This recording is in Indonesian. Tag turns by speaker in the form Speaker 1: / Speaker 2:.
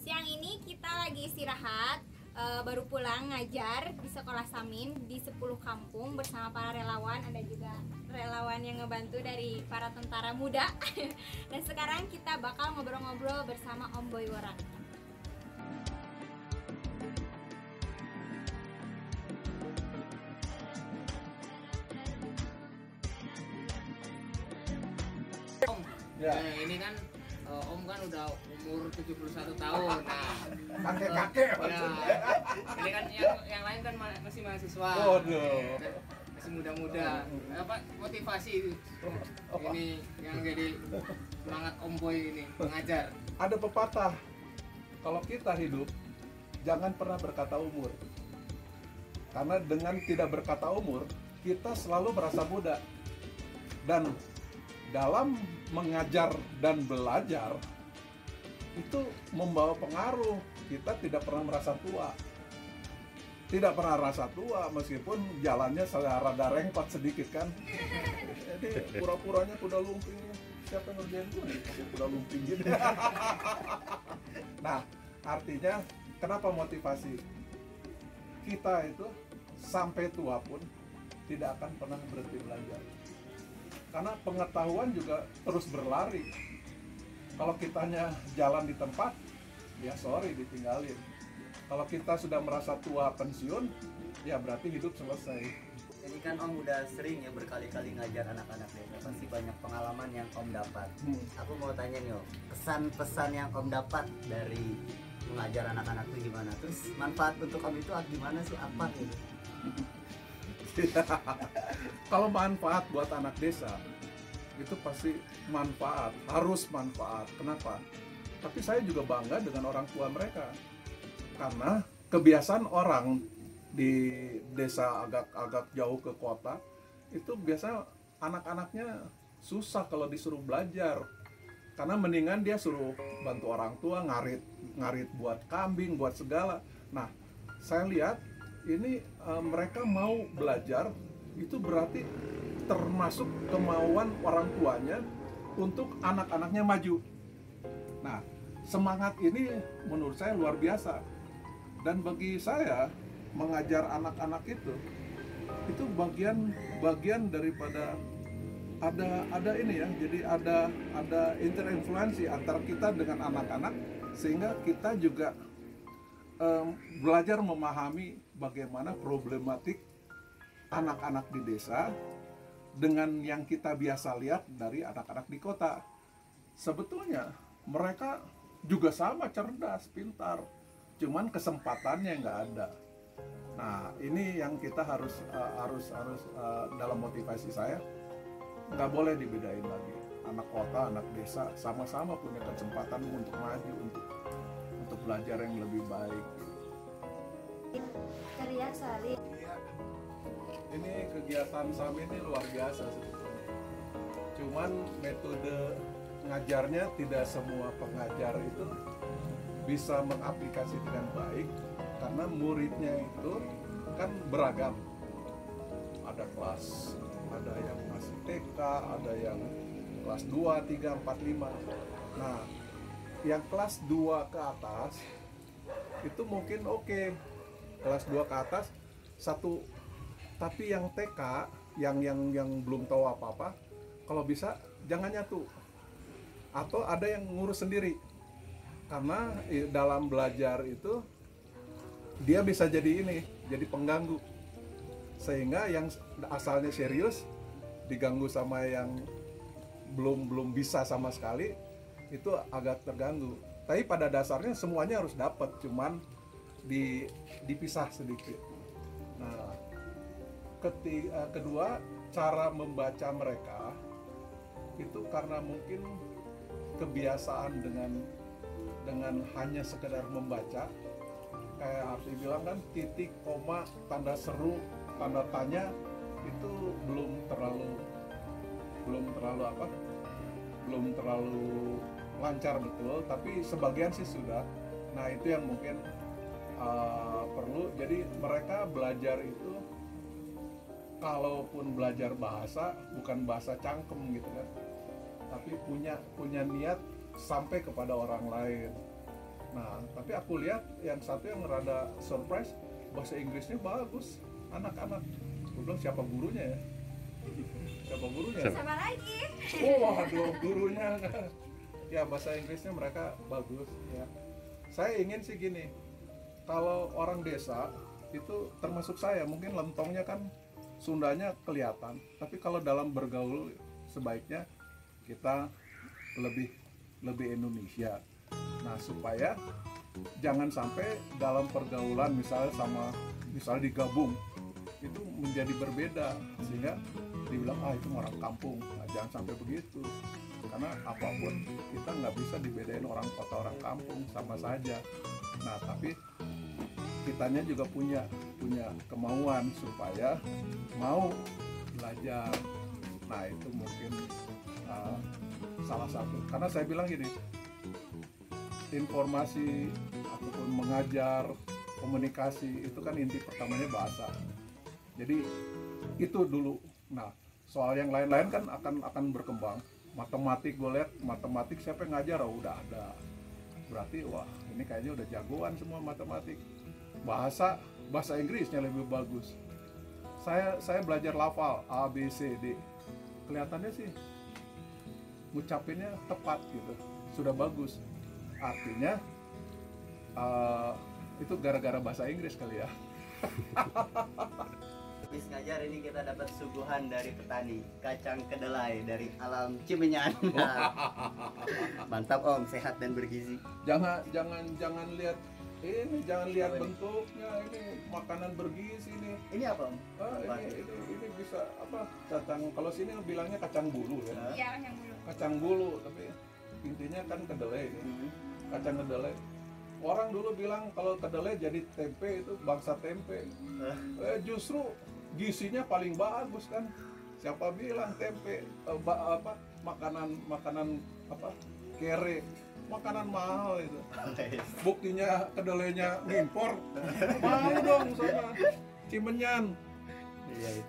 Speaker 1: Siang ini kita lagi istirahat, baru pulang ngajar di sekolah Samin di 10 kampung bersama para relawan. Ada juga relawan yang ngebantu dari para tentara muda. Dan sekarang kita bakal ngobrol-ngobrol bersama Om Boy Worang.
Speaker 2: Om, ini kan Om kan udah umur 71 tahun. Nah,
Speaker 3: kakek
Speaker 2: ya, ini kan yang lain kan masih mahasiswa.
Speaker 3: Waduh.
Speaker 2: Dan masih muda-muda. Apa motivasi ini yang jadi semangat Om Boy ini mengajar?
Speaker 3: Ada pepatah, kalau kita hidup jangan pernah berkata umur. Karena dengan tidak berkata umur, kita selalu merasa muda. Dan dalam mengajar dan belajar itu membawa pengaruh. Kita tidak pernah merasa tua. Tidak pernah rasa tua meskipun jalannya rada rengkot sedikit kan. Jadi pura-puranya kuda lumping. Siapa yang ngerjain gue? Kuda lumping gitu. Nah, artinya kenapa motivasi? Kita itu sampai tua pun tidak akan pernah berhenti belajar. Karena pengetahuan juga terus berlari. Kalau kitanya jalan di tempat, ya sorry ditinggalin. Kalau kita sudah merasa tua pensiun, ya berarti hidup selesai.
Speaker 4: Jadi kan Om udah sering ya berkali-kali ngajar anak-anak desa, pasti banyak pengalaman yang Om dapat. Aku mau tanya nih Om, pesan-pesan yang Om dapat dari mengajar anak-anak itu gimana? Terus manfaat untuk Om itu gimana sih? Apa gitu?
Speaker 3: Kalau manfaat buat anak desa, itu pasti manfaat, harus manfaat. Kenapa? Tapi saya juga bangga dengan orang tua mereka. Karena kebiasaan orang di desa agak jauh ke kota, itu biasanya anak-anaknya susah kalau disuruh belajar. Karena mendingan dia suruh bantu orang tua ngarit buat kambing, buat segala. Nah, saya lihat ini mereka mau belajar, itu berarti termasuk kemauan orang tuanya untuk anak-anaknya maju. Nah, semangat ini menurut saya luar biasa. Dan bagi saya mengajar anak-anak itu bagian daripada ada ini ya. Jadi ada interinfluensi antara kita dengan anak-anak, sehingga kita juga belajar memahami bagaimana problematik anak-anak di desa dengan yang kita biasa lihat dari anak-anak di kota. Sebetulnya mereka juga sama cerdas, pintar, cuman kesempatannya nggak ada. Nah, ini yang kita harus dalam motivasi saya, nggak boleh dibedain lagi. Anak kota, anak desa sama-sama punya kesempatan untuk maju, untuk belajar yang lebih baik.
Speaker 1: Karya Sari.
Speaker 3: Ini kegiatan SAM ini luar biasa sebetulnya. Cuman metode ngajarnya tidak semua pengajar itu bisa mengaplikasi dengan baik, karena muridnya itu kan beragam. Ada kelas, ada yang masih TK, ada yang kelas 2, 3, 4, 5. Nah, yang kelas 2 ke atas itu mungkin oke. Kelas 2 ke atas satu, tapi yang TK yang belum tahu apa-apa, kalau bisa jangan nyatu. Atau ada yang ngurus sendiri. Karena dalam belajar itu dia bisa jadi jadi pengganggu. Sehingga yang asalnya serius diganggu sama yang belum bisa sama sekali, itu agak terganggu. Tapi pada dasarnya semuanya harus dapat, cuman dipisah sedikit. Nah, kedua, cara membaca mereka itu karena mungkin kebiasaan dengan hanya sekedar membaca. Kayak Arti bilang kan, titik, koma, tanda seru, tanda tanya itu belum terlalu lancar betul, tapi sebagian sih sudah. Nah, itu yang mungkin perlu. Jadi mereka belajar itu, kalaupun belajar bahasa, bukan bahasa cangkem gitu kan, tapi punya niat sampai kepada orang lain. Nah, Tapi aku lihat yang satu yang rada surprise, bahasa Inggrisnya bagus, anak-anak. Gue bilang siapa gurunya ya? Siapa gurunya?
Speaker 1: Sama lagi.
Speaker 3: Oh, aduh, gurunya. Ya, bahasa Inggrisnya mereka bagus ya. Saya ingin sih gini, kalau orang desa itu termasuk saya, mungkin lentongnya kan Sundanya kelihatan, tapi kalau dalam bergaul sebaiknya kita lebih Indonesia. Nah, supaya jangan sampai dalam pergaulan misalnya digabung itu menjadi berbeda, sehingga dibilang itu orang kampung. Nah, jangan sampai begitu, karena apapun kita nggak bisa dibedain orang kota orang kampung, sama saja. Nah, tapi kitanya juga punya kemauan supaya mau belajar. Nah, itu mungkin salah satu, karena saya bilang gini, informasi ataupun mengajar, komunikasi itu kan inti pertamanya bahasa. Jadi itu dulu. Nah, soal yang lain-lain kan akan berkembang. Matematik, gue lihat matematik siapa yang ngajar, udah ada. Berarti wah, ini kayaknya udah jagoan semua matematik. Bahasa Inggrisnya lebih bagus. Saya belajar lafal A B C D. Kelihatannya sih ngucapinnya tepat gitu, sudah bagus. Artinya itu gara-gara bahasa Inggris kali ya.
Speaker 4: Habis ngajar ini kita dapat suguhan dari petani, kacang kedelai dari alam Cimenyan. Mantap Om, sehat dan bergizi.
Speaker 3: Jangan lihat ini, jangan lihat bentuknya, ini makanan bergizi ini.
Speaker 4: Ini apa Om?
Speaker 3: Ini bisa apa? Kacang, kalau sini bilangnya kacang bulu ya.
Speaker 1: Iya, yang dulu.
Speaker 3: Kacang bulu, tapi intinya kan kedelai ya. Kacang kedelai. Orang dulu bilang kalau kedelai jadi tempe itu bangsa tempe. Justru gizinya paling bagus kan. Siapa bilang tempe makanan apa? Kere, makanan mahal itu. Buktinya kedelainya ngimpor. Mau dong sana Cimenyan.
Speaker 4: Iya.